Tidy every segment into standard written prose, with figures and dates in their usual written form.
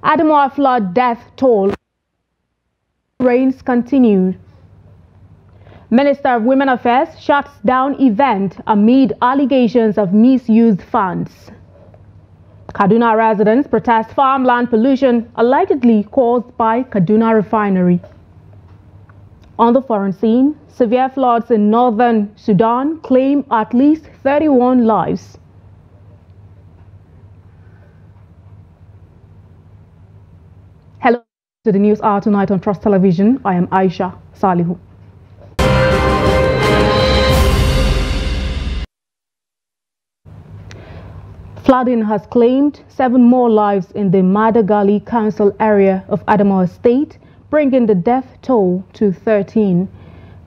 Adamawa flood death toll. Rains continued. Minister of Women Affairs shuts down event amid allegations of misused funds. Kaduna residents protest farmland pollution allegedly caused by Kaduna refinery. On the foreign scene, severe floods in northern Sudan claim at least 31 lives. Hello to the news hour tonight on Trust Television. I am Aisha Salihu. Flooding has claimed 7 more lives in the Madagali Council area of Adamawa State, bringing the death toll to 13.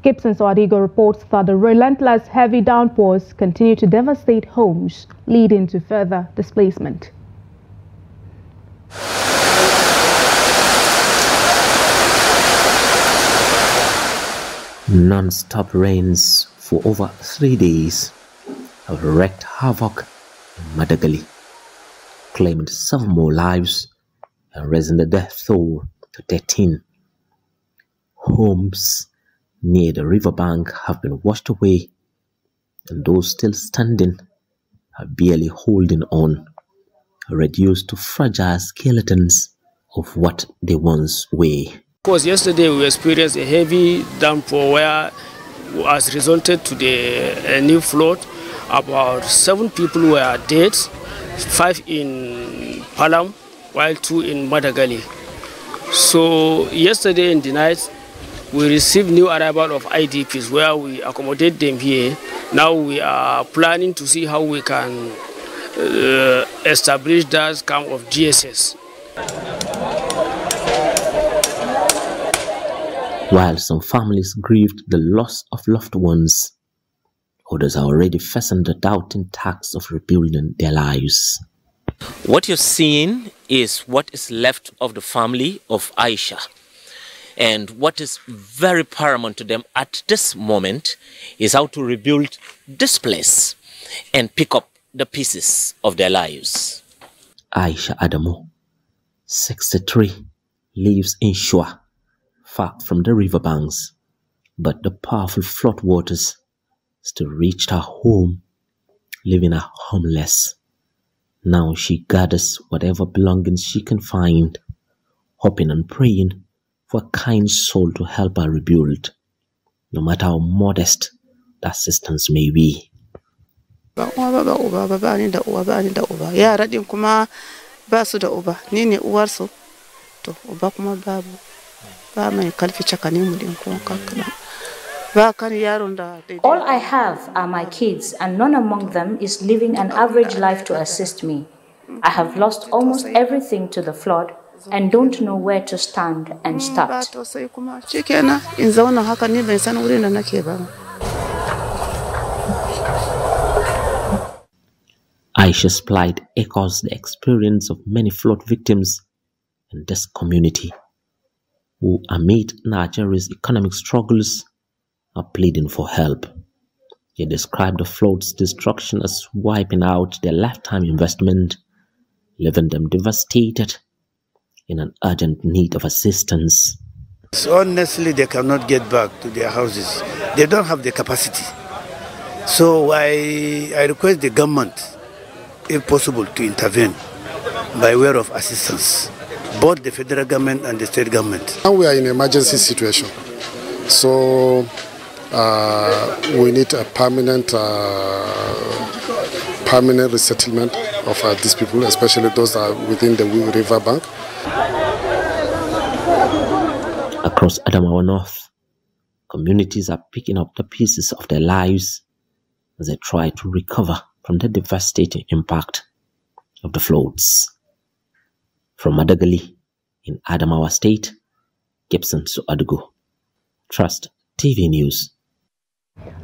Gibson Swadigo reports that the relentless heavy downpours continue to devastate homes, leading to further displacement. Non-stop rains for over 3 days have wreaked havoc in Madagali, claiming 7 more lives and raising the death toll to 13. Homes near the riverbank have been washed away, and those still standing are barely holding on, reduced to fragile skeletons of what they once were. Because yesterday we experienced a heavy downpour where has resulted to the new flood. About 7 people were dead, 5 in Palam, while 2 in Madagali. So yesterday in the night, we received new arrival of IDPs where we accommodate them here. Now we are planning to see how we can establish that camp of GSS. While some families grieved the loss of loved ones, others are already facing the doubting task of rebuilding their lives. What you're seeing is what is left of the family of Aisha. And what is very paramount to them at this moment is how to rebuild this place and pick up the pieces of their lives. Aisha Adamu, 63, lives in Shua, far from the riverbanks, but the powerful flood waters still reached her home, leaving her homeless. Now she gathers whatever belongings she can find, hoping and praying for a kind soul to help her rebuild, no matter how modest the assistance may be. All I have are my kids, and none among them is living an average life to assist me. I have lost almost everything to the flood and don't know where to stand and start. Aisha's plight echoes the experience of many flood victims in this community, who amid Nigeria's economic struggles are pleading for help. They describe the flood's destruction as wiping out their lifetime investment, leaving them devastated in an urgent need of assistance. So honestly, they cannot get back to their houses. They don't have the capacity. So I request the government, if possible, to intervene by way of assistance, both the federal government and the state government. Now we are in an emergency situation, so we need a permanent resettlement of these people, especially those that are within the river bank. Across Adamawa North, communities are picking up the pieces of their lives as they try to recover from the devastating impact of the floods. From Madagali in Adamawa State, Gibson Swadigo, Trust TV News.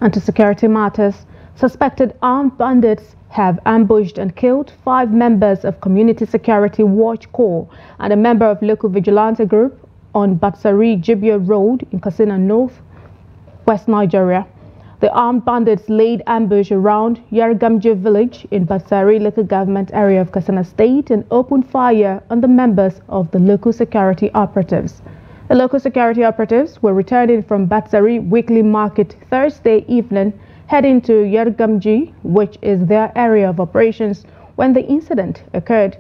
And to security matters, suspected armed bandits have ambushed and killed 5 members of Community Security Watch Corps and a member of local vigilante group on Batsari Jibia Road in Katsina North, West Nigeria. The armed bandits laid ambush around Yargamje village in Batsari local government area of Katsina State and opened fire on the members of the local security operatives. The local security operatives were returning from Batsari weekly market Thursday evening, heading to Yargamje, which is their area of operations, when the incident occurred.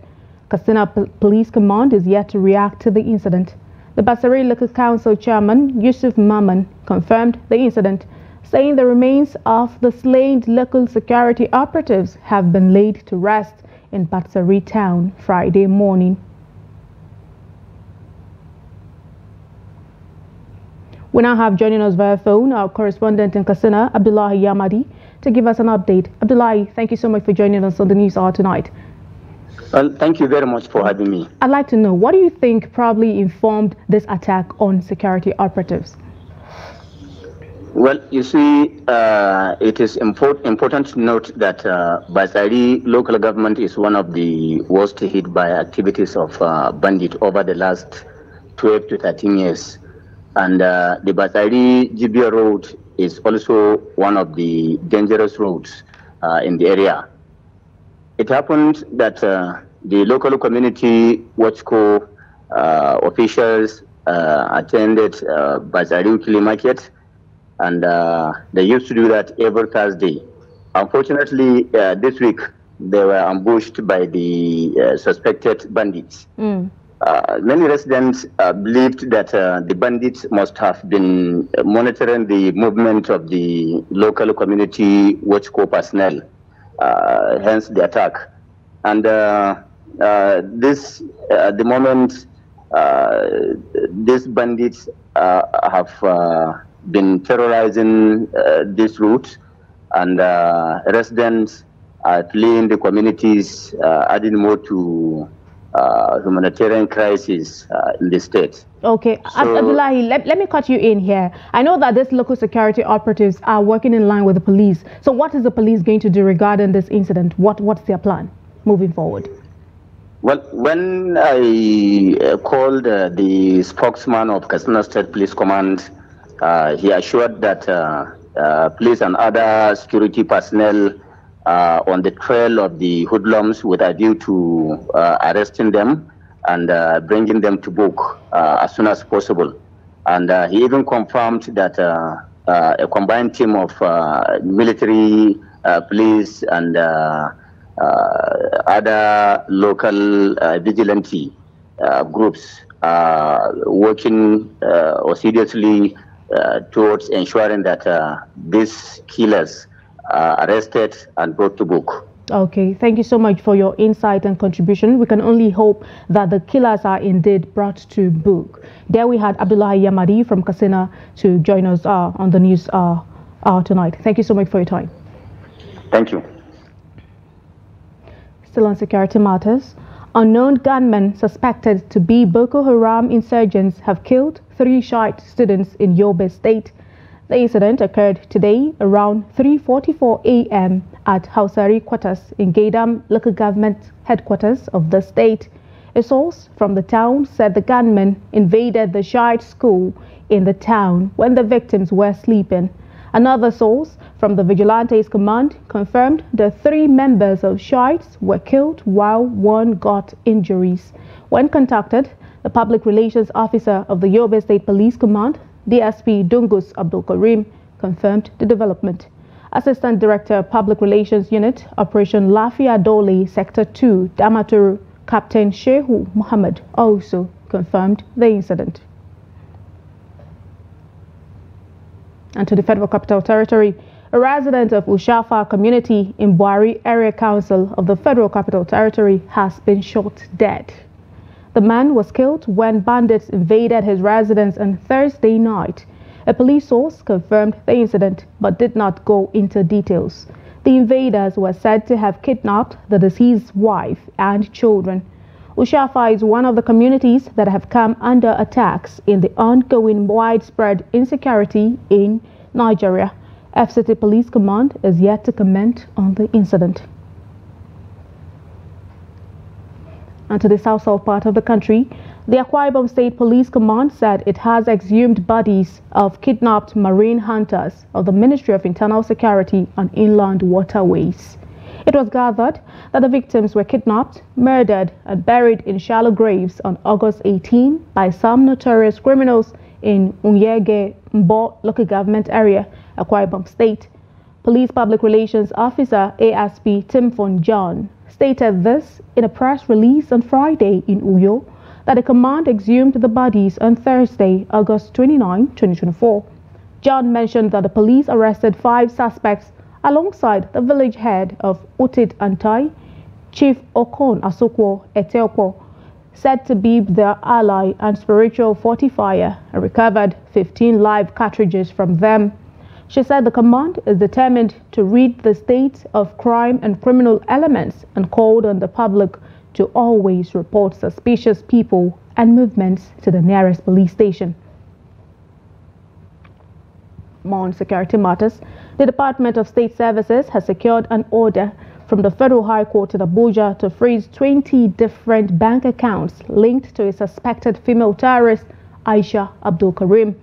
Katsina Police Command is yet to react to the incident. The Batsari Local Council Chairman Yusuf Maman confirmed the incident, saying the remains of the slain local security operatives have been laid to rest in Batsari town Friday morning. We now have joining us via phone our correspondent in Katsina, Abdullahi Yamadi, to give us an update. Abdullahi, thank you so much for joining us on the News Hour tonight. Well, thank you very much for having me. I'd like to know, what do you think probably informed this attack on security operatives? Well, you see, it is important to note that Batsari local government is one of the worst hit by activities of bandits over the last 12 to 13 years. And the Batsari Jibia road is also one of the dangerous roads in the area. It happened that the local community watch co officials attended Batsari weekly market, and they used to do that every Thursday. Unfortunately, this week they were ambushed by the suspected bandits. Many residents believed that the bandits must have been monitoring the movement of the local community watch co personnel. Hence the attack. And the moment these bandits have been terrorizing this route, and residents are fleeing the communities, adding more to humanitarian crisis in the state. Okay, so, Abdullahi, let me cut you in here. I know that these local security operatives are working in line with the police. So what is the police going to do regarding this incident? What's their plan moving forward? Well, when I called the spokesman of Katsina State Police Command, he assured that police and other security personnel on the trail of the hoodlums with a view to arresting them and bringing them to book as soon as possible. And he even confirmed that a combined team of military, police, and other local vigilante groups are working assiduously towards ensuring that these killers are arrested and brought to book. Okay, thank you so much for your insight and contribution. We can only hope that the killers are indeed brought to book. There we had Abdullahi Yamadi from Katsina to join us on the News Hour tonight. Thank you so much for your time. Thank you. Still on security matters, unknown gunmen suspected to be Boko Haram insurgents have killed 3 Shiite students in Yobe State. The incident occurred today around 3:44 a.m. at Hausari quarters in Gaidam local government headquarters of the state. A source from the town said the gunmen invaded the Shiite school in the town when the victims were sleeping. Another source from the Vigilantes Command confirmed the 3 members of Shiites were killed while 1 got injuries. When contacted, the public relations officer of the Yobe State Police Command, DSP Dungus Abdul Karim, confirmed the development. Assistant Director Public Relations Unit, Operation Lafia Dole, Sector 2, Damaturu, Captain Shehu Muhammad also confirmed the incident. And to the Federal Capital Territory, a resident of Ushafa community in Buari Area Council of the Federal Capital Territory has been shot dead. The man was killed when bandits invaded his residence on Thursday night. A police source confirmed the incident but did not go into details. The invaders were said to have kidnapped the deceased's wife and children. Ushafa is one of the communities that have come under attacks in the ongoing widespread insecurity in Nigeria. FCT Police Command is yet to comment on the incident. And to the south part of the country, The Akwa Ibom State Police Command said it has exhumed bodies of kidnapped marine hunters of the Ministry of Internal Security on inland waterways. It was gathered that the victims were kidnapped, murdered, and buried in shallow graves on August 18 by some notorious criminals in Unyege Mbo local government area, Akwa Ibom State. Police Public Relations Officer ASP Timfon John stated this in a press release on Friday in Uyo, that the command exhumed the bodies on Thursday, August 29, 2024. John mentioned that the police arrested 5 suspects alongside the village head of Utid Antai, Chief Okon Asokwo Eteokwo, said to be their ally and spiritual fortifier, and recovered 15 live cartridges from them. She said the command is determined to rid the state of crime and criminal elements and called on the public to always report suspicious people and movements to the nearest police station. More on security matters. The Department of State Services has secured an order from the Federal High Court in Abuja to freeze 20 different bank accounts linked to a suspected female terrorist, Aisha Abdul Karim.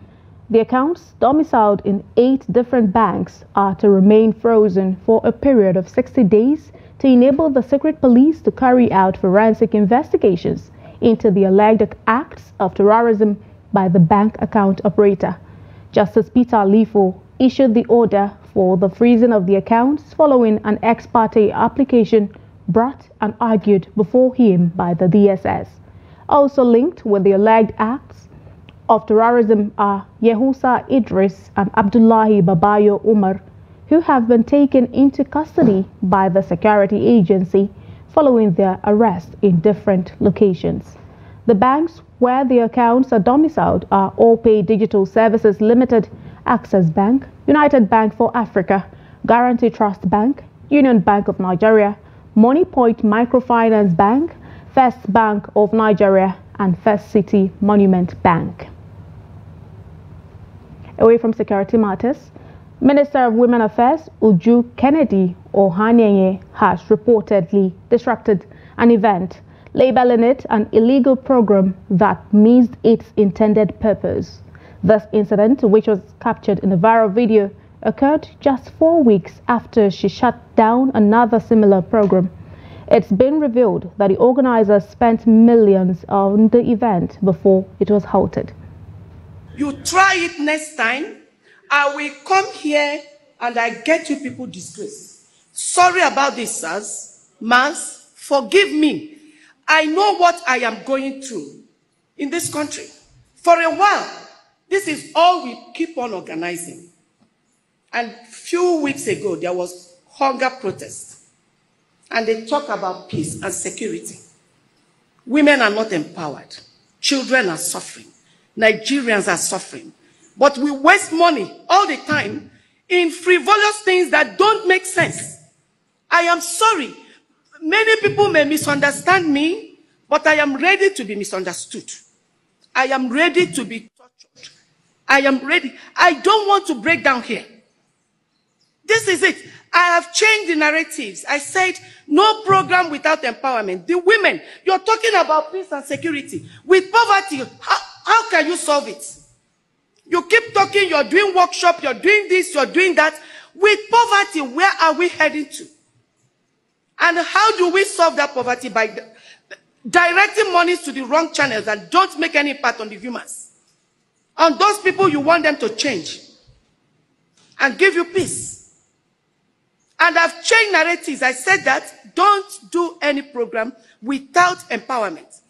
The accounts, domiciled in 8 different banks, are to remain frozen for a period of 60 days to enable the secret police to carry out forensic investigations into the alleged acts of terrorism by the bank account operator. Justice Peter Alifo issued the order for the freezing of the accounts following an ex parte application brought and argued before him by the DSS. Also linked with the alleged acts of terrorism are Yehusa Idris and Abdullahi Babayo Umar, who have been taken into custody by the security agency following their arrest in different locations. The banks where the accounts are domiciled are Allpay Digital Services Limited, Access Bank, United Bank for Africa, Guarantee Trust Bank, Union Bank of Nigeria, Money Point Microfinance Bank, First Bank of Nigeria, and First City Monument Bank. Away from security matters, Minister of Women Affairs Uju Kennedy Ohanenye has reportedly disrupted an event, labeling it an illegal program that missed its intended purpose. This incident, which was captured in a viral video, occurred just 4 weeks after she shut down another similar program. It's been revealed that the organizers spent millions on the event before it was halted. You try it next time, I will come here and I get you people disgraced. Sorry about this, sirs. Mas, forgive me. I know what I am going through in this country. For a while, this is all we keep on organizing. And a few weeks ago, there was hunger protest. And they talk about peace and security. Women are not empowered. Children are suffering. Nigerians are suffering. But we waste money all the time in frivolous things that don't make sense. I am sorry. Many people may misunderstand me, but I am ready to be misunderstood. I am ready to be tortured. I am ready. I don't want to break down here. This is it. I have changed the narratives. I said, no program without empowerment. The women, you're talking about peace and security. With poverty, how can you solve it? You keep talking, you're doing workshop, you're doing this, you're doing that. With poverty, where are we heading to? And how do we solve that poverty? By directing monies to the wrong channels and don't make any impact on the humans. On those people, you want them to change and give you peace. And I've changed narratives. I said that don't do any program without empowerment.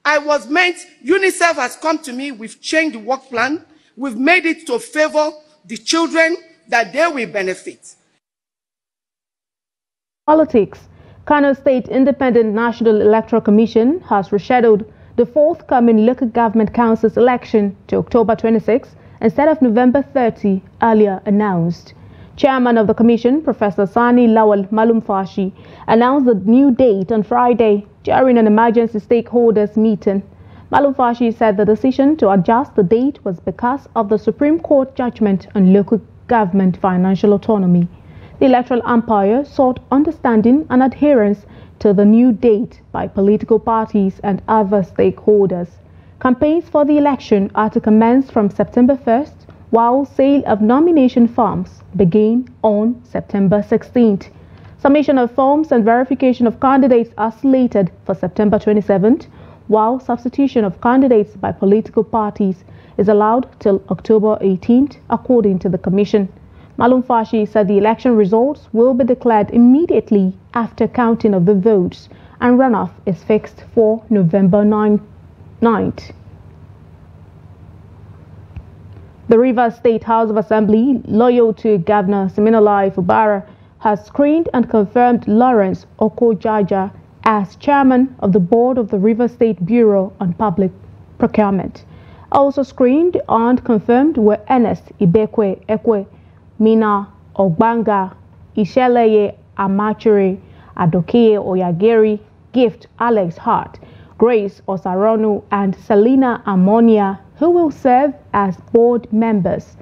I was meant, UNICEF has come to me, we've changed the work plan. We've made it to favor the children that they will benefit. Politics. Kano State Independent National Electoral Commission has rescheduled the forthcoming local government council's election to October 26 instead of November 30, earlier announced. Chairman of the commission, Professor Sani Lawal Malumfashi, announced the new date on Friday during an emergency stakeholders meeting. Malumfashi said the decision to adjust the date was because of the Supreme Court judgment on local government financial autonomy. The electoral umpire sought understanding and adherence to the new date by political parties and other stakeholders. Campaigns for the election are to commence from September 1st, while sale of nomination forms begin on September 16th. Submission of forms and verification of candidates are slated for September 27th, while substitution of candidates by political parties is allowed till October 18th, according to the Commission. Malum Fashi said the election results will be declared immediately after counting of the votes, and runoff is fixed for November 9th. The Rivers State House of Assembly, loyal to Governor Siminalayi Fubara, has screened and confirmed Lawrence Okojaja as chairman of the board of the Rivers State Bureau on Public Procurement. Also screened and confirmed were Ernest Ibekwe Ekwe, Mina Ogbanga, Isheleye Amachere, Adoke Oyageri, Gift Alex Hart, Grace Osaronu, and Selina Ammonia, who will serve as board members.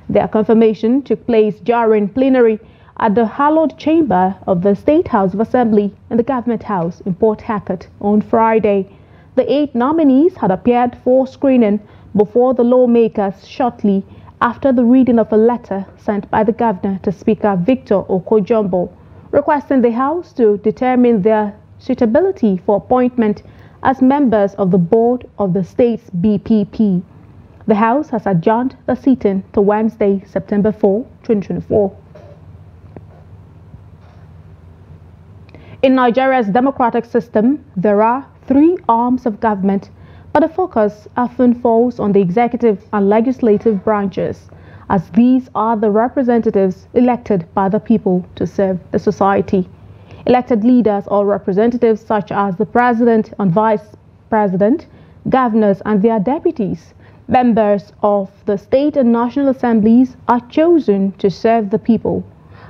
Their confirmation took place during plenary at the hallowed chamber of the State House of Assembly in the Government House in Port Harcourt on Friday. The 8 nominees had appeared for screening before the lawmakers shortly after the reading of a letter sent by the governor to Speaker Victor Okojumbo, requesting the House to determine their suitability for appointment as members of the board of the state's BPP. The House has adjourned the sitting to Wednesday, September 4, 2024. In Nigeria's democratic system, there are 3 arms of government, but the focus often falls on the executive and legislative branches, as these are the representatives elected by the people to serve the society. Elected leaders or representatives such as the president and vice president, governors and their deputies, members of the state and national assemblies, are chosen to serve the people,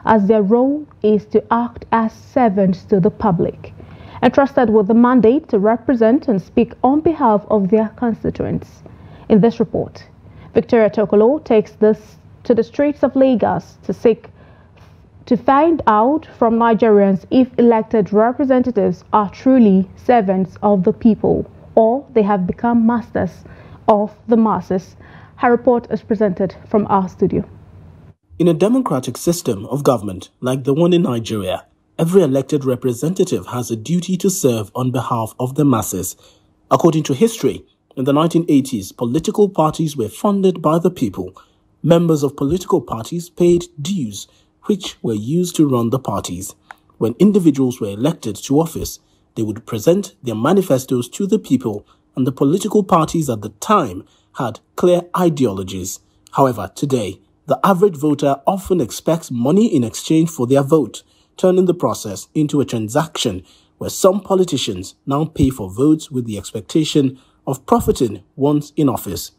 as their role is to act as servants to the public, entrusted with the mandate to represent and speak on behalf of their constituents. In this report, Victoria Tokolo takes this to the streets of Lagos to find out from Nigerians if elected representatives are truly servants of the people or they have become masters of the masses. Her report is presented from our studio. In a democratic system of government like the one in Nigeria, every elected representative has a duty to serve on behalf of the masses. According to history, in the 1980s, political parties were funded by the people. Members of political parties paid dues, which were used to run the parties. When individuals were elected to office, they would present their manifestos to the people, and the political parties at the time had clear ideologies. However, today, the average voter often expects money in exchange for their vote, turning the process into a transaction where some politicians now pay for votes with the expectation of profiting once in office.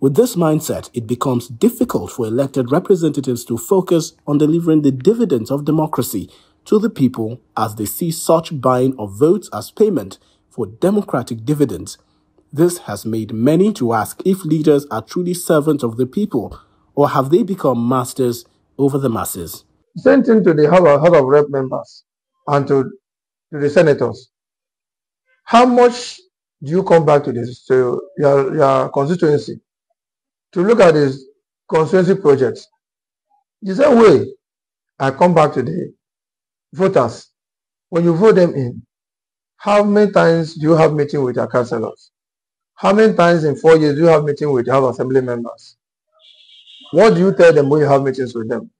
With this mindset, it becomes difficult for elected representatives to focus on delivering the dividends of democracy to the people, as they see such buying of votes as payment for democratic dividends. This has made many to ask if leaders are truly servants of the people, or have they become masters over the masses? Same thing to the House of Rep members and to the senators. How much do you come back to this, to your constituency, to look at these constituency projects? The same way I come back to the voters. When you vote them in, how many times do you have meeting with your councillors? How many times in 4 years do you have meeting with your House Assembly members? What do you tell them when you have meetings with them?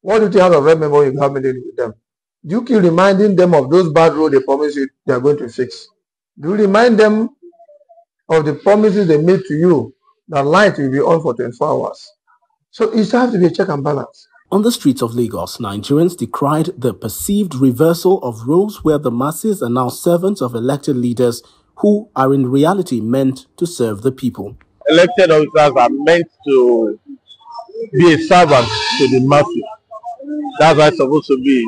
What do you tell the Rep member when you have meetings with them? Do you keep reminding them of those bad roads they promise you they are going to fix? Do you remind them of the promises they made to you that light will be on for 24 hours? So it has to be a check and balance. On the streets of Lagos, Nigerians decried the perceived reversal of roles where the masses are now servants of elected leaders who are in reality meant to serve the people. Elected officers are meant to be a servant to the masses. That's how it's supposed to be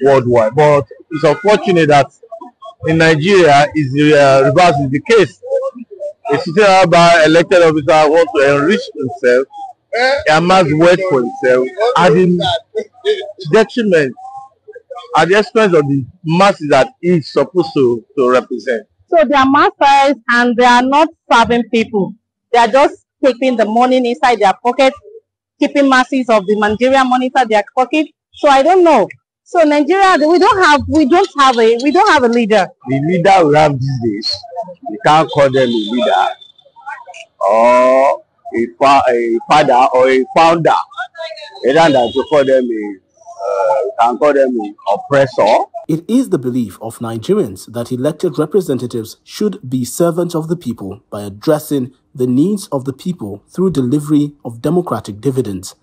worldwide. But it's unfortunate that in Nigeria, reverse is the case. A citizen by elected officer wants to enrich himself, amass wealth for himself, at the detriment, at the expense of the masses that he's supposed to represent. So they are masters and they are not serving people. They are just taking the money inside their pocket, keeping masses of the Nigerian money inside their pocket. So I don't know. So Nigeria, we don't have a leader. The leader we have these days, you can't call them a leader or a father or a founder. Rather than to call them you can call them an oppressor. It is the belief of Nigerians that elected representatives should be servants of the people by addressing the needs of the people through delivery of democratic dividends.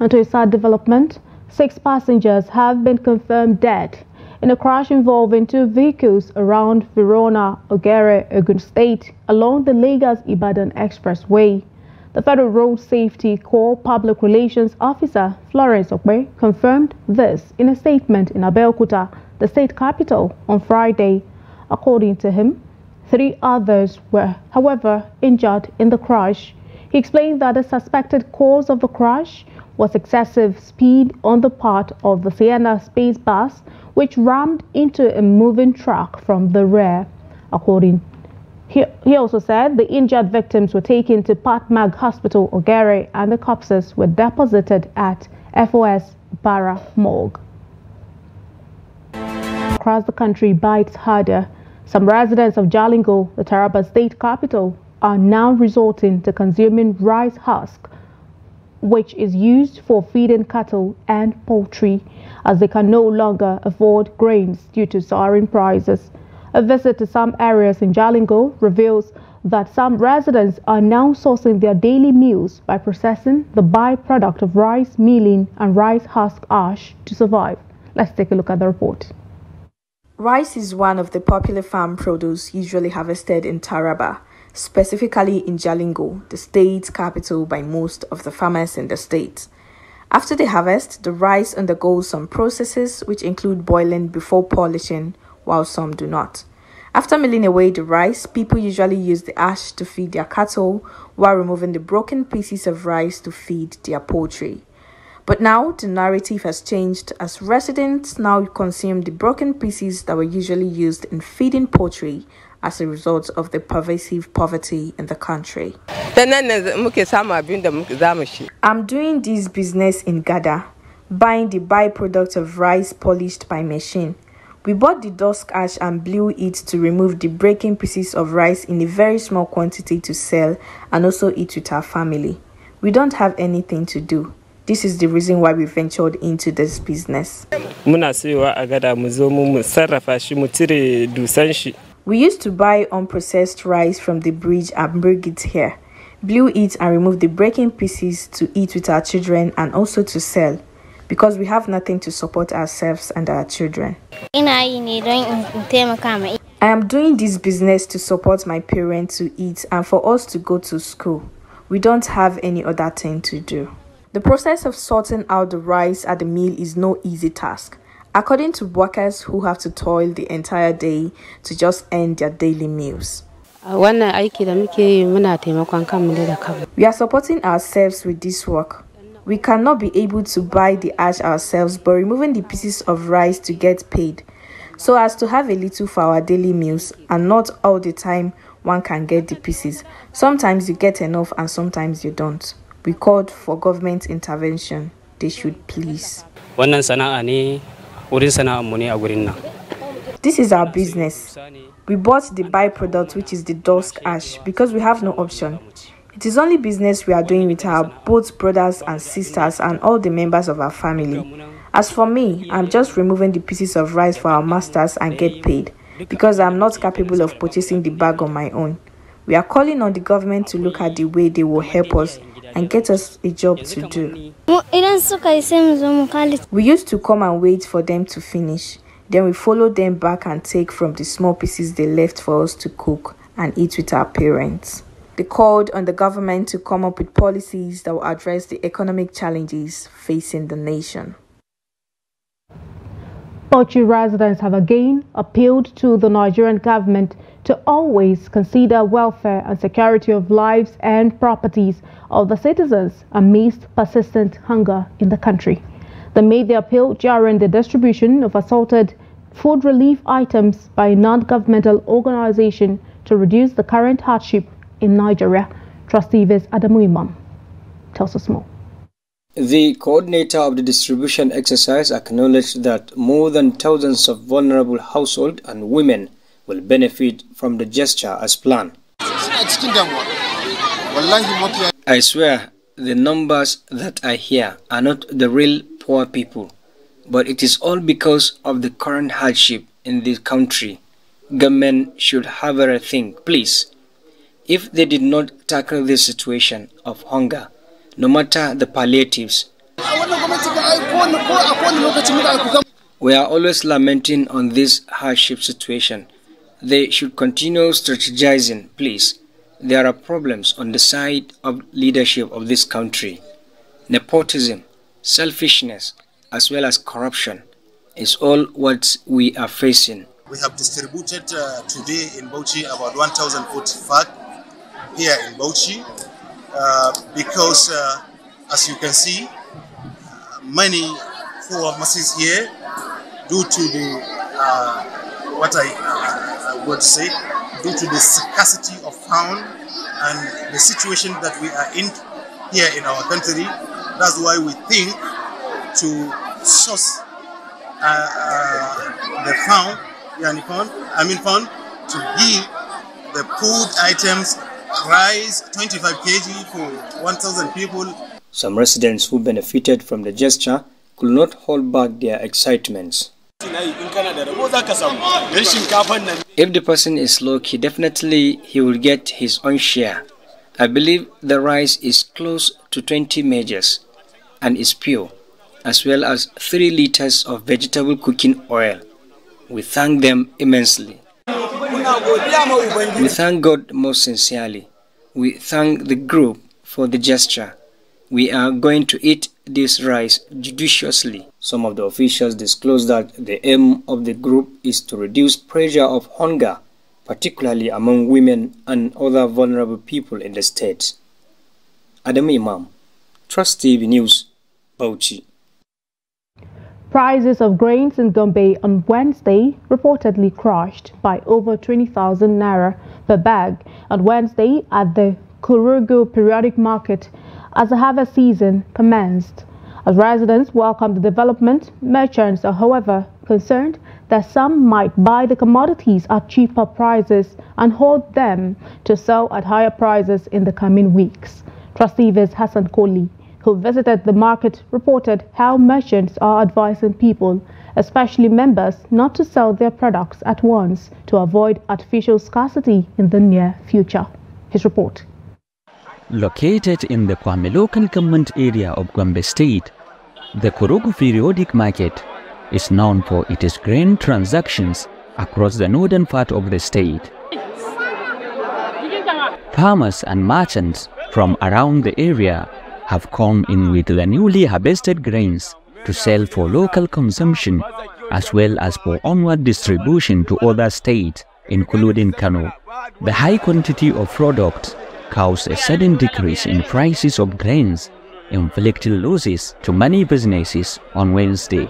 And to a sad development, 6 passengers have been confirmed dead in a crash involving 2 vehicles around Verona, Ogere, Ogun State, along the Lagos-Ibadan Expressway. The Federal Road Safety Corps Public Relations Officer, Florence Okwe, confirmed this in a statement in Abeokuta, the state capital, on Friday. According to him, 3 others were, however, injured in the crash. He explained that the suspected cause of the crash was excessive speed on the part of the Sienna Space bus, which rammed into a moving truck from the rear. He also said the injured victims were taken to Patmag Hospital, Ogere, and the corpses were deposited at FOS Barra Morgue. Across the country bites harder. Some residents of Jalingo, the Taraba state capital, are now resorting to consuming rice husk, which is used for feeding cattle and poultry, as they can no longer afford grains due to soaring prices. A visit to some areas in Jalingo reveals that some residents are now sourcing their daily meals by processing the byproduct of rice milling and rice husk ash to survive. Let's take a look at the report. Rice is one of the popular farm produce usually harvested in Taraba, specifically in Jalingo, the state's capital by most of the farmers in the state. After the harvest, the rice undergoes some processes which include boiling before polishing, while some do not. After milling away the rice, people usually use the ash to feed their cattle, while removing the broken pieces of rice to feed their poultry. But now the narrative has changed, as residents now consume the broken pieces that were usually used in feeding poultry as a result of the pervasive poverty in the country. I'm doing this business in Gada, buying the byproduct of rice polished by machine. We bought the dust ash and blew it to remove the breaking pieces of rice in a very small quantity to sell and also eat with our family. We don't have anything to do. This is the reason why we ventured into this business. We used to buy unprocessed rice from the bridge and bring it here, blew it and remove the breaking pieces to eat with our children and also to sell, because we have nothing to support ourselves and our children. I am doing this business to support my parents to eat and for us to go to school. We don't have any other thing to do. The process of sorting out the rice at the mill is no easy task, according to workers who have to toil the entire day to just earn their daily meals. We are supporting ourselves with this work. We cannot be able to buy the ash ourselves, but removing the pieces of rice to get paid, so as to have a little for our daily meals, and not all the time one can get the pieces. Sometimes you get enough and sometimes you don't. We called for government intervention. They should please. This is our business. We bought the byproduct, which is the dust ash, because we have no option. It is only business we are doing with our both brothers and sisters and all the members of our family. As for me, I'm just removing the pieces of rice for our masters and get paid, because I'm not capable of purchasing the bag on my own. We are calling on the government to look at the way they will help us and get us a job to do. We used to come and wait for them to finish. Then we follow them back and take from the small pieces they left for us to cook and eat with our parents. They called on the government to come up with policies that will address the economic challenges facing the nation. Bauchi residents have again appealed to the Nigerian government to always consider welfare and security of lives and properties of the citizens amidst persistent hunger in the country. They made the appeal during the distribution of assorted food relief items by a non-governmental organization to reduce the current hardship in Nigeria. Trustee Viz Adamu Imam tells us more. The coordinator of the distribution exercise acknowledged that more than thousands of vulnerable households and women will benefit from the gesture as planned. I swear the numbers that I hear are not the real poor people, but it is all because of the current hardship in this country. Government should have a rethink, please. If they did not tackle this situation of hunger, no matter the palliatives, we are always lamenting on this hardship situation. They should continue strategizing, please. There are problems on the side of leadership of this country. Nepotism, selfishness, as well as corruption is all what we are facing. We have distributed today in Bauchi about 1,000 food FAC here in Bauchi because as you can see, many poor masses here due to the what I would say, due to the scarcity of food and the situation that we are in here in our country. That's why we think to source the fund to give the food items, rice 25 kg for 1,000 people. Some residents who benefited from the gesture could not hold back their excitements. If the person is lucky, definitely he will get his own share. I believe the rice is close to 20 measures and is pure, as well as 3 liters of vegetable cooking oil. We thank them immensely. We thank God most sincerely. We thank the group for the gesture. We are going to eat this rice judiciously. Some of the officials disclosed that the aim of the group is to reduce pressure of hunger, particularly among women and other vulnerable people in the state. Adam Imam, Trust TV News, Bauchi. Prices of grains in Gombe on Wednesday reportedly crashed by over 20,000 naira per bag on Wednesday at the Kurugu Periodic Market as the harvest season commenced. As residents welcome the development, merchants are, however, concerned that some might buy the commodities at cheaper prices and hold them to sell at higher prices in the coming weeks. Trustee Viz Hassan Koli, who visited the market, reported how merchants are advising people, especially members, not to sell their products at once to avoid artificial scarcity in the near future. His report. Located in the Kwame local government area of Gombe State, the Kurugu Periodic Market is known for its grain transactions across the northern part of the state. Farmers and merchants from around the area have come in with the newly harvested grains to sell for local consumption as well as for onward distribution to other states, including Kano. The high quantity of product caused a sudden decrease in prices of grains, inflicting losses to many businesses on Wednesday.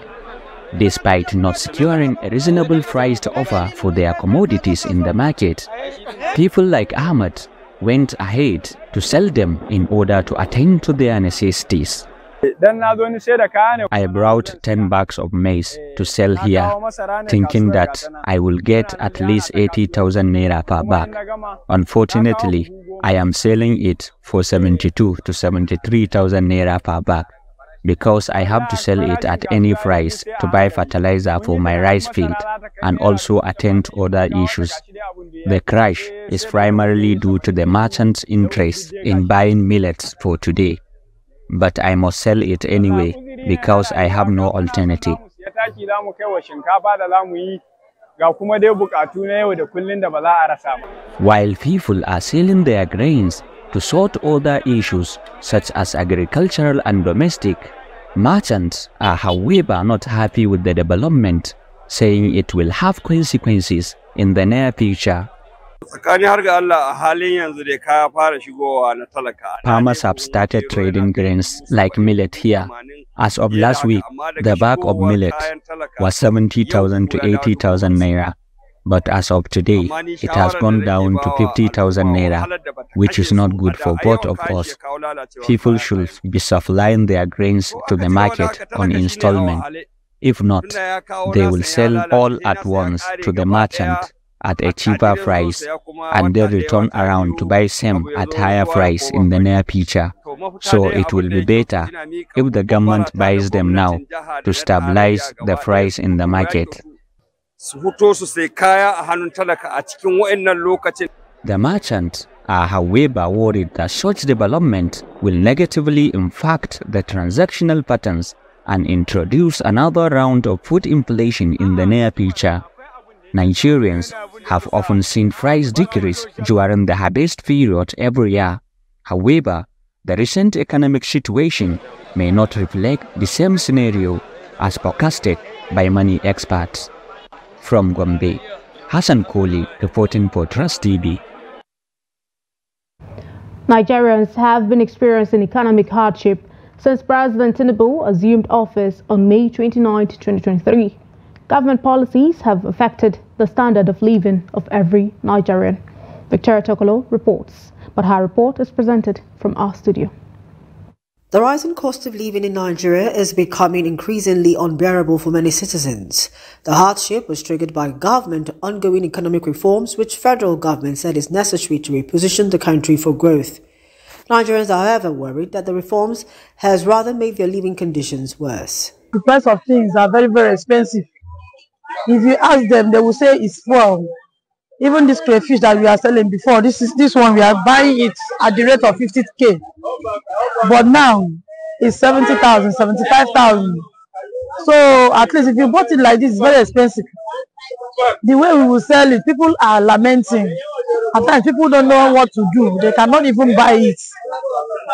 Despite not securing a reasonable priced offer for their commodities in the market, people like Ahmed went ahead to sell them in order to attend to their necessities. I brought 10 bags of maize to sell here, thinking that I will get at least 80,000 naira per bag. Unfortunately, I am selling it for 72 to 73,000 naira per bag because I have to sell it at any price to buy fertilizer for my rice field and also attend to other issues. The crash is primarily due to the merchants' interest in buying millets for today. But I must sell it anyway because I have no alternative. While people are selling their grains to sort other issues such as agricultural and domestic, merchants are however not happy with the development, saying it will have consequences in the near future. Farmers have started trading grains like millet here. As of last week, the bag of millet was 70,000 to 80,000 naira. But as of today, it has gone down to 50,000 naira, which is not good for both of us. People should be supplying their grains to the market on installment. If not, they will sell all at once to the merchant at a cheaper price and then return around to buy same at higher price in the near future. So it will be better if the government buys them now to stabilize the price in the market. The merchants are however worried that such development will negatively impact the transactional patterns and introduce another round of food inflation in the near future. Nigerians have often seen price decrease during the harvest period every year. However, the recent economic situation may not reflect the same scenario as forecasted by many experts. From Gombe, Hassan Kohli reporting for Trust TV. Nigerians have been experiencing economic hardship since President Tinubu assumed office on May 29, 2023. Government policies have affected the standard of living of every Nigerian. Victoria Tokolo reports, but her report is presented from our studio. The rising cost of living in Nigeria is becoming increasingly unbearable for many citizens. The hardship was triggered by government ongoing economic reforms, which federal government said is necessary to reposition the country for growth. Nigerians are however worried that the reforms has rather made their living conditions worse. The price of things are very, very expensive. If you ask them, they will say it's fuel. Even this crayfish that we are selling before, this one we are buying it at the rate of 50k. But now it's 70,000, 75,000. So at least if you bought it like this, it's very expensive. The way we will sell it, people are lamenting. At times people don't know what to do. They cannot even buy it.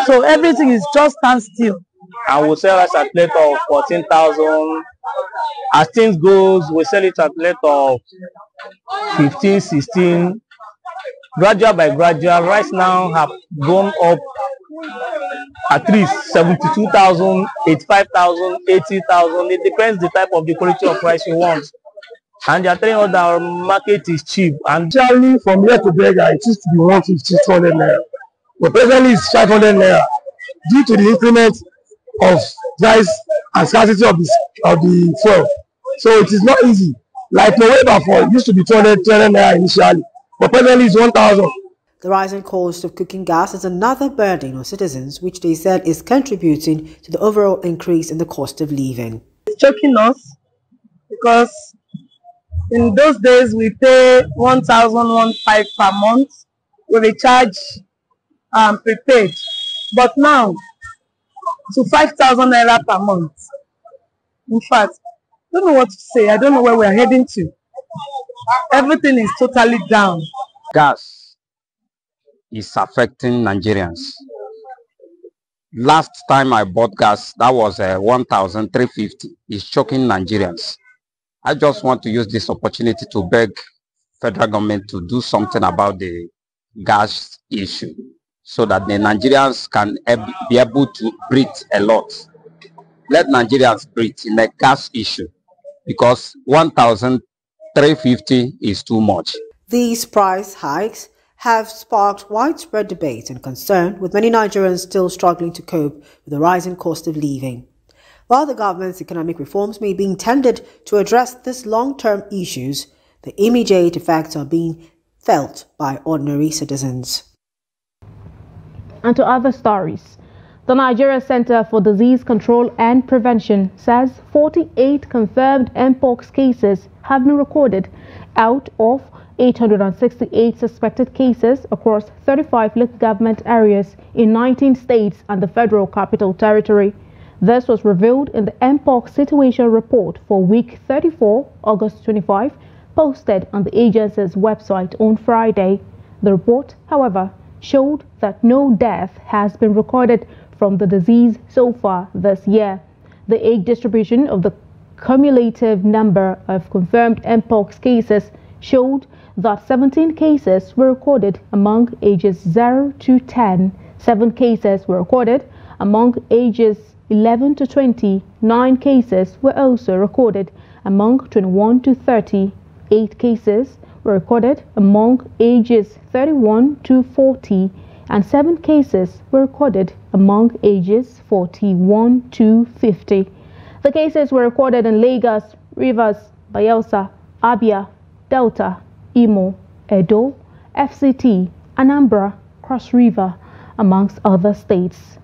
So everything is just standstill. I will sell us a plate of 14,000. As things goes, we sell it at a plate of 15, 16. Gradual by gradual, rice now have gone up at least 72,000, 85,000, 80,000. It depends the type of the quality of rice you want. And they are telling us that our market is cheap. And Actually, from here to Berger, it used to be 150, 200 naira. But presently it's 500 naira due to the increment of price and scarcity of the fuel. So it is not easy. Like November for it used to be 200 naira initially, but presently it's 1,000. The rising cost of cooking gas is another burden on citizens, which they said is contributing to the overall increase in the cost of living. It's choking us because in those days we pay 1,115 per month with a charge prepaid, but now to 5,000 naira per month. In fact, I don't know what to say. I don't know where we are heading to. Everything is totally down. Gas is affecting Nigerians. Last time I bought gas, that was 1,350. It's choking Nigerians. I just want to use this opportunity to beg federal government to do something about the gas issue so that the Nigerians can be able to breathe a lot. Let Nigerians breathe in the gas issue because 1,350 is too much. These price hikes have sparked widespread debate and concern, with many Nigerians still struggling to cope with the rising cost of living. While the government's economic reforms may be intended to address these long-term issues, the immediate effects are being felt by ordinary citizens. And to other stories. The Nigeria Center for Disease Control and Prevention says 48 confirmed mpox cases have been recorded out of 868 suspected cases across 35 local government areas in 19 states and the Federal Capital Territory. This was revealed in the mpox situation report for week 34, August 25, posted on the agency's website on Friday. The report, however, showed that no death has been recorded from the disease so far this year. The age distribution of the cumulative number of confirmed mpox cases showed that 17 cases were recorded among ages 0 to 10, 7 cases were recorded among ages 11 to 20, 9 cases were also recorded among 21 to 30, 8 cases were recorded among ages 31 to 40, and 7 cases were recorded among ages 41 to 50. The cases were recorded in Lagos, Rivers, Bayelsa, Abia, Delta, Imo, Edo, FCT, Anambra, Cross River, amongst other states.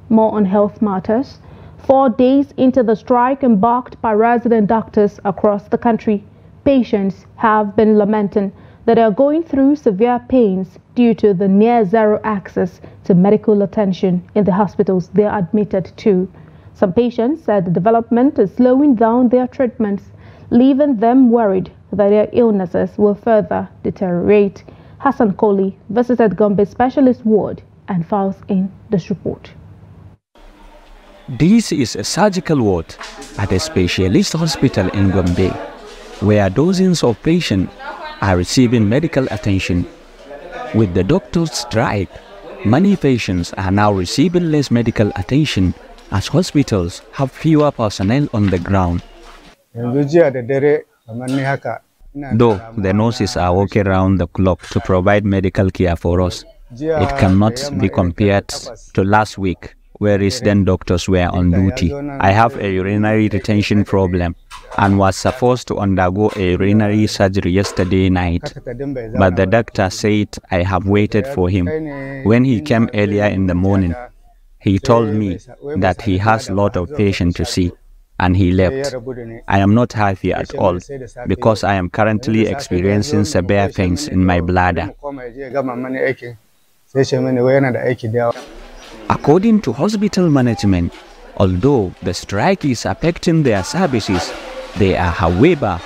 More on health matters. 4 days into the strike embarked by resident doctors across the country, patients have been lamenting that they are going through severe pains due to the near-zero access to medical attention in the hospitals they are admitted to. Some patients said the development is slowing down their treatments, leaving them worried that their illnesses will further deteriorate. Hassan Koli visited Gombe Specialist Ward and files in this report. This is a surgical ward at a specialist hospital in Gombe, where dozens of patients are receiving medical attention. With the doctor's strike, many patients are now receiving less medical attention as hospitals have fewer personnel on the ground. Though the nurses are working around the clock to provide medical care for us, it cannot be compared to last week, where resident doctors were on duty. I have a urinary retention problem and was supposed to undergo a urinary surgery yesterday night, but the doctor said I have waited for him. When he came earlier in the morning, he told me that he has a lot of patients to see, and he left. I am not happy at all because I am currently experiencing severe pains in my bladder. According to hospital management, although the strike is affecting their services, they are, however,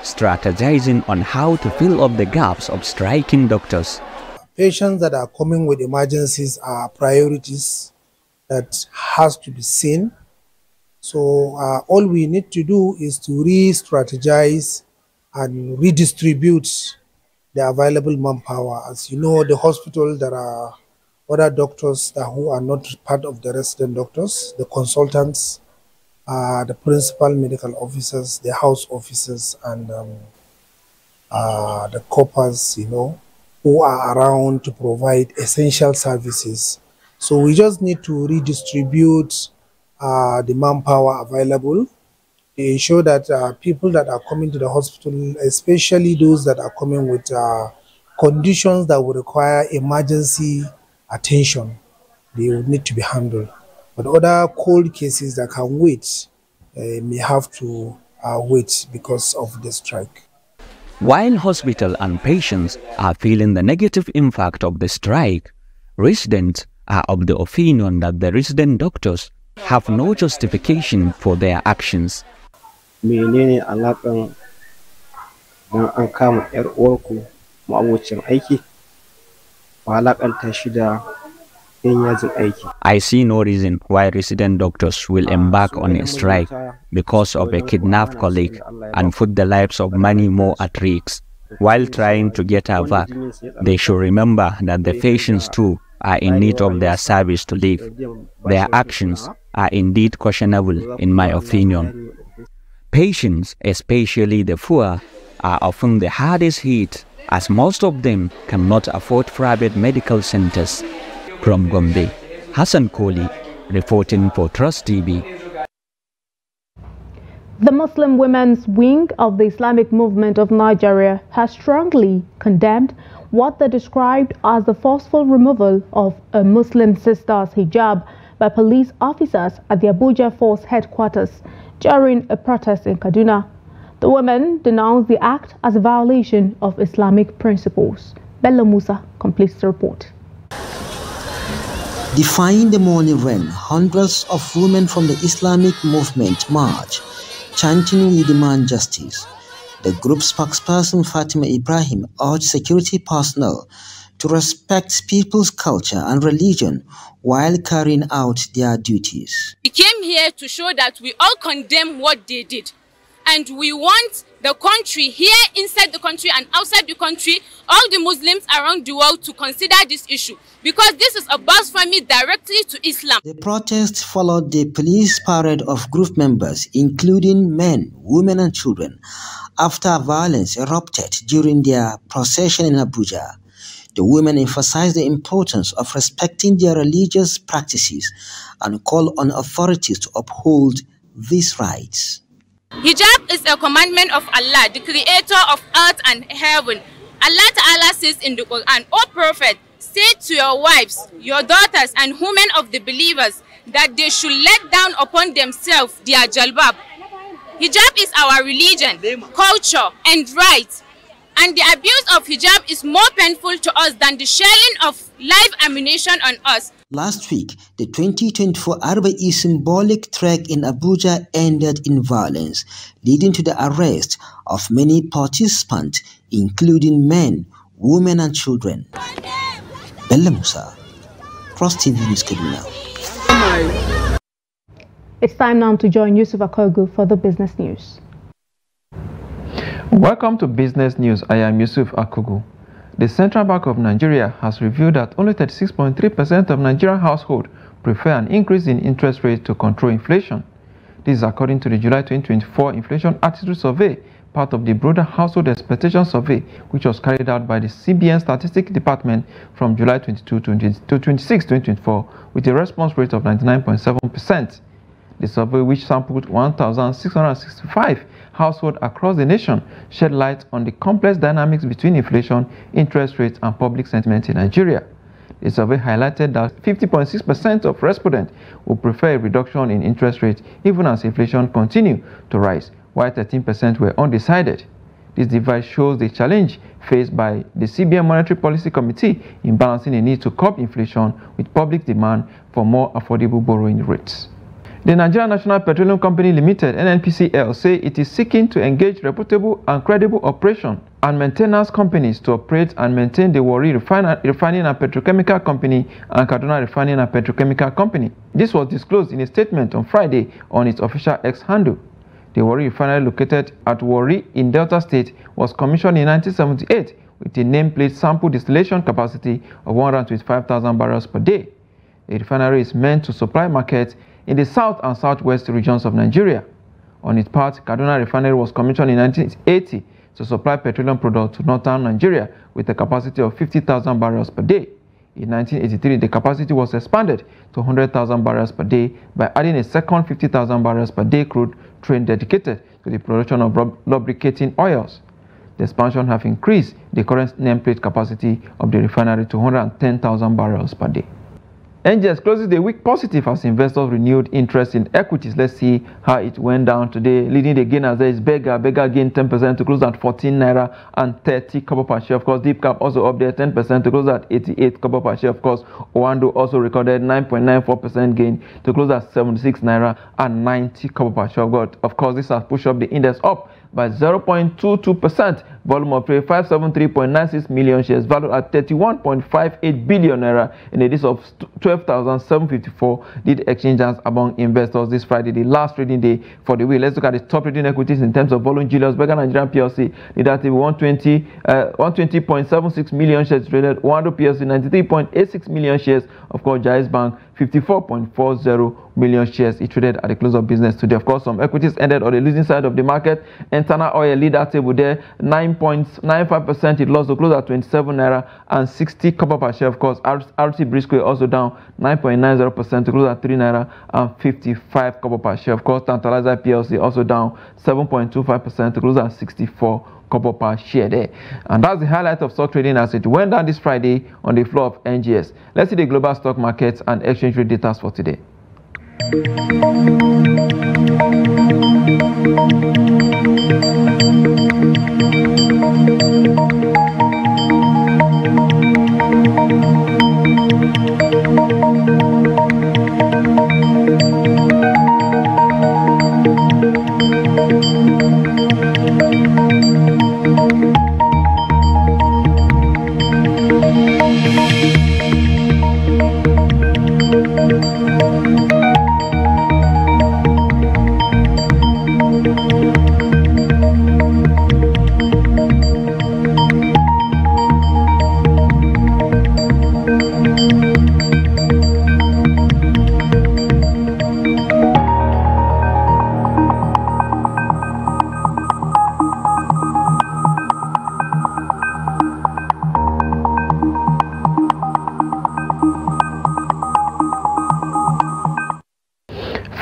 strategizing on how to fill up the gaps of striking doctors. Patients that are coming with emergencies are priorities that has to be seen. So all we need to do is to re-strategize and redistribute the available manpower. As you know, the hospital, there are other doctors who are not part of the resident doctors, the consultants, the principal medical officers, the house officers, and the coppers, who are around to provide essential services. So we just need to redistribute the manpower available to ensure that people that are coming to the hospital, especially those that are coming with conditions that will require emergency attention, they would need to be handled. But other cold cases that can wait may have to wait because of the strike. While hospital and patients are feeling the negative impact of the strike, residents are of the opinion that the resident doctors have no justification for their actions. Menene alaƙan dan an kama 'yar uwarku ma'abocin aiki ba alaƙanta shi da yin yajin aiki. I see no reason why resident doctors will embark on a strike because of a kidnapped colleague and put the lives of many more at risk. While trying to get her back, they should remember that the patients too are in need of their service to live. Their actions are indeed questionable in my opinion. Patients, especially the poor, are often the hardest hit as most of them cannot afford private medical centers. From Gombe, Hassan Koli, reporting for Trust TV. The Muslim Women's Wing of the Islamic Movement of Nigeria has strongly condemned what they described as the forceful removal of a Muslim sister's hijab by police officers at the Abuja Force headquarters during a protest in Kaduna. The women denounced the act as a violation of Islamic principles. Bello Musa completes the report. Defying the morning rain, hundreds of women from the Islamic movement march, chanting we demand justice. The group's spokesperson Fatima Ibrahim urged security personnel to respect people's culture and religion while carrying out their duties. We came here to show that we all condemn what they did. and we want the country here, inside the country and outside the country, all the Muslims around the world to consider this issue, because this is a blasphemy directly to Islam. The protest followed the police parade of group members, including men, women and children, after violence erupted during their procession in Abuja. The women emphasized the importance of respecting their religious practices and called on authorities to uphold these rights. Hijab is a commandment of Allah, the creator of earth and heaven. Allah Ta'ala says in the Quran, O Prophet, say to your wives, your daughters and women of the believers that they should let down upon themselves their jalbab. Hijab is our religion, culture and right. And the abuse of hijab is more painful to us than the shelling of live ammunition on us. Last week, the 2024 Arba'i symbolic trek in Abuja ended in violence, leading to the arrest of many participants, including men, women and children. Bella Musa, Cross TV News Kaduna. It's time now to join Yusuf Akogu for the business news. Welcome to Business News. I am Yusuf Akogu. The Central Bank of Nigeria has revealed that only 36.3% of Nigerian households prefer an increase in interest rates to control inflation. This is according to the July 2024 Inflation Attitude Survey, part of the broader Household Expectation Survey, which was carried out by the CBN Statistics Department from July 22 to 26, 2024, with a response rate of 99.7%. The survey, which sampled 1,665 households across the nation, shed light on the complex dynamics between inflation, interest rates, and public sentiment in Nigeria. The survey highlighted that 50.6% of respondents would prefer a reduction in interest rates even as inflation continues to rise, while 13% were undecided. This divide shows the challenge faced by the CBN Monetary Policy Committee in balancing the need to curb inflation with public demand for more affordable borrowing rates. The Nigerian National Petroleum Company Limited, NNPCL, say it is seeking to engage reputable and credible operation and maintenance companies to operate and maintain the Warri Refining and Petrochemical Company and Kaduna Refining and Petrochemical Company. This was disclosed in a statement on Friday on its official X handle. The Warri Refinery, located at Warri in Delta State, was commissioned in 1978 with a nameplate sample distillation capacity of 125,000 barrels per day. The refinery is meant to supply markets in the south and southwest regions of Nigeria. On its part, Kaduna Refinery was commissioned in 1980 to supply petroleum products to northern Nigeria with a capacity of 50,000 barrels per day. In 1983, the capacity was expanded to 100,000 barrels per day by adding a second 50,000 barrels per day crude train dedicated to the production of lubricating oils. The expansion has increased the current nameplate capacity of the refinery to 110,000 barrels per day. NGX closes the week positive as investors renewed interest in equities. Let's see how it went down today. Leading the gainers there is Beggar. Beggar gained 10% to close at 14 naira and 30 kobo per share. Of course, Deep Cap also up there 10% to close at 88 kobo per share. Of course, Oando also recorded 9.94% gain to close at 76 naira and 90 kobo per share. Of course, this has pushed up the index up by 0.22%. Volume of trade 573.96 million shares, valued at 31.58 billion naira in a list of 12,754 did exchanges among investors this Friday, the last trading day for the week. Let's look at the top trading equities in terms of volume. Julius Berger Nigerian PLC did at 120.76 million shares traded. Wando PLC 93.86 million shares. Of course, Jais Bank 54.40 million shares it traded at the close of business today. Of course, some equities ended on the losing side of the market. Internal Oil lead that table there, 9.95%. It lost to close at 27 naira and 60 kobo per share. Of course, RT Briscoe also down 9.90% to close at 3 naira and 55 kobo per share. Of course, Tantalizer PLC also down 7.25% to close at 64 kobo per share there. And that's the highlight of stock trading as it went down this Friday on the floor of NGS. Let's see the global stock markets and exchange rate data for today.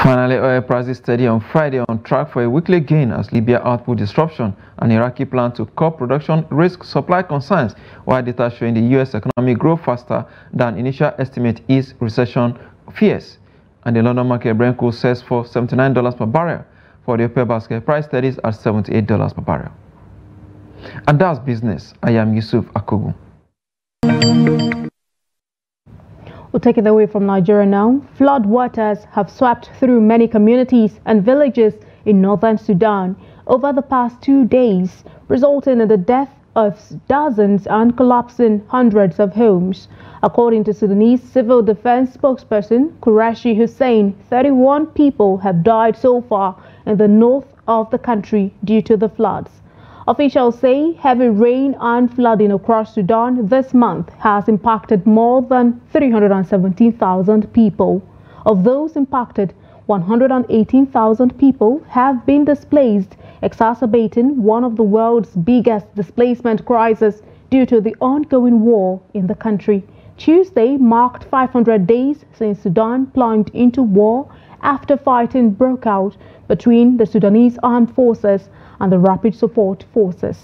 Finally, oil prices steady on Friday on track for a weekly gain as Libya output disruption and Iraqi plan to curb production risk supply concerns, while data showing the U.S. economy grow faster than initial estimate is recession fears. And the London market Brent crude sells for $79 per barrel. For the oil basket, price steadies at $78 per barrel. And that's business. I am Yusuf Akugu. We'll take it away from Nigeria now. Flood waters have swept through many communities and villages in northern Sudan over the past 2 days, resulting in the death of dozens and collapsing hundreds of homes. According to Sudanese civil defense spokesperson Qureshi Hussein, 31 people have died so far in the north of the country due to the floods. Officials say heavy rain and flooding across Sudan this month has impacted more than 317,000 people. Of those impacted, 118,000 people have been displaced, exacerbating one of the world's biggest displacement crises due to the ongoing war in the country. Tuesday marked 500 days since Sudan plunged into war after fighting broke out between the Sudanese armed forces and the Rapid Support Forces.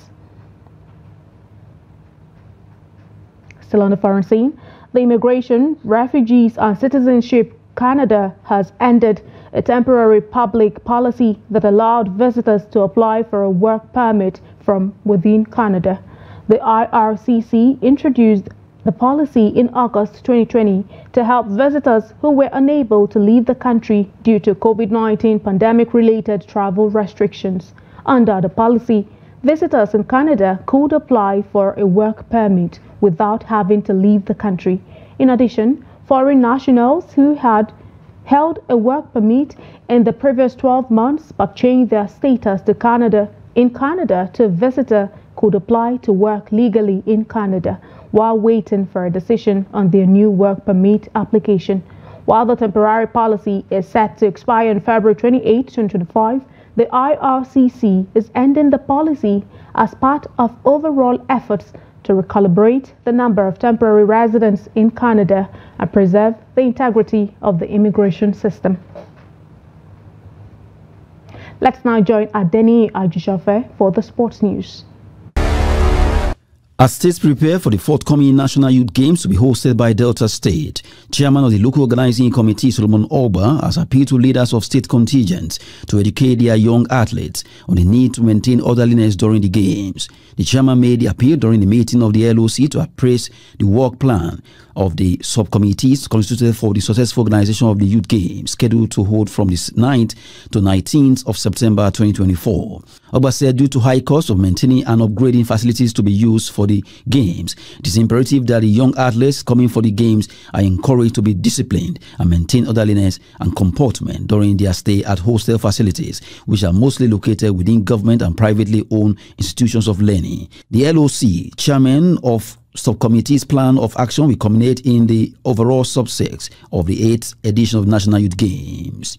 Still on the foreign scene, the Immigration, Refugees and Citizenship Canada has ended a temporary public policy that allowed visitors to apply for a work permit from within Canada. The IRCC introduced the policy in August 2020 to help visitors who were unable to leave the country due to COVID-19 pandemic-related travel restrictions. Under the policy, visitors in Canada could apply for a work permit without having to leave the country. In addition, foreign nationals who had held a work permit in the previous 12 months but changed their status to Canada to visitor could apply to work legally in Canada while waiting for a decision on their new work permit application. While the temporary policy is set to expire on February 28, 2025, the IRCC is ending the policy as part of overall efforts to recalibrate the number of temporary residents in Canada and preserve the integrity of the immigration system. Let's now join Adeni Ajishafe for the sports news. As states prepare for the forthcoming National Youth Games to be hosted by Delta State, Chairman of the Local Organizing Committee, Solomon Oba, has appealed to leaders of state contingents to educate their young athletes on the need to maintain orderliness during the Games. The chairman made the appeal during the meeting of the LOC to appraise the work plan of the subcommittees constituted for the successful organization of the Youth Games, scheduled to hold from the 9th to 19th of September 2024. Oba said due to high cost of maintaining and upgrading facilities to be used for the Games, it is imperative that the young athletes coming for the Games are encouraged to be disciplined and maintain orderliness and comportment during their stay at hostel facilities, which are mostly located within government and privately owned institutions of learning. The LOC, chairman of subcommittee's plan of action, will culminate in the overall subsets of the 8th edition of National Youth Games.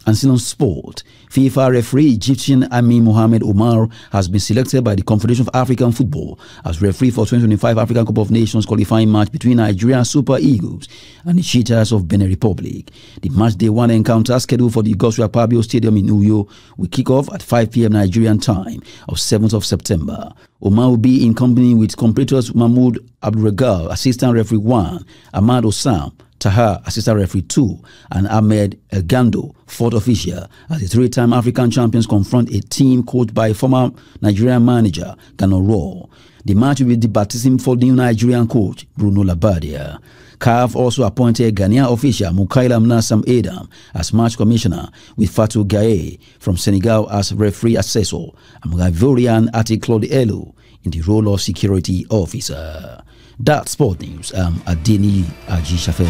And still on sport, FIFA referee Egyptian Amin Mohamed Omar has been selected by the Confederation of African Football as referee for 2025 African Cup of Nations qualifying match between Nigerian Super Eagles and the Cheetahs of Benin Republic. The match day one encounter scheduled for the Godswill Akpabio Stadium in Uyo will kick off at 5 p.m. Nigerian time of 7th of September. Omar will be in company with compatriots Mahmoud Abdulregal, Assistant Referee 1, Ahmad Osam, Taha, Assistant Referee 2, and Ahmed Gando, 4th official, as the three-time African champions confront a team coached by former Nigerian manager Gano Raw. The match will be the baptism for the new Nigerian coach Bruno Labbadia. CAF also appointed Ghanaian official Mukaila Mnasam Adam as match commissioner, with Fatou Gaye from Senegal as referee assessor, and Ivorian Ati Claude Elo in the role of security officer. That's sport news. Adeni Ajishafe.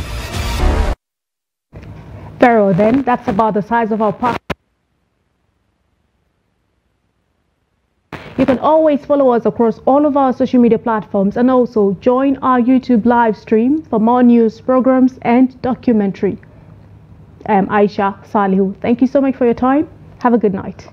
Very well then, that's about the size of our podcast. You can always follow us across all of our social media platforms and also join our YouTube live stream for more news, programs and documentary. Aisha Salihu, thank you so much for your time. Have a good night.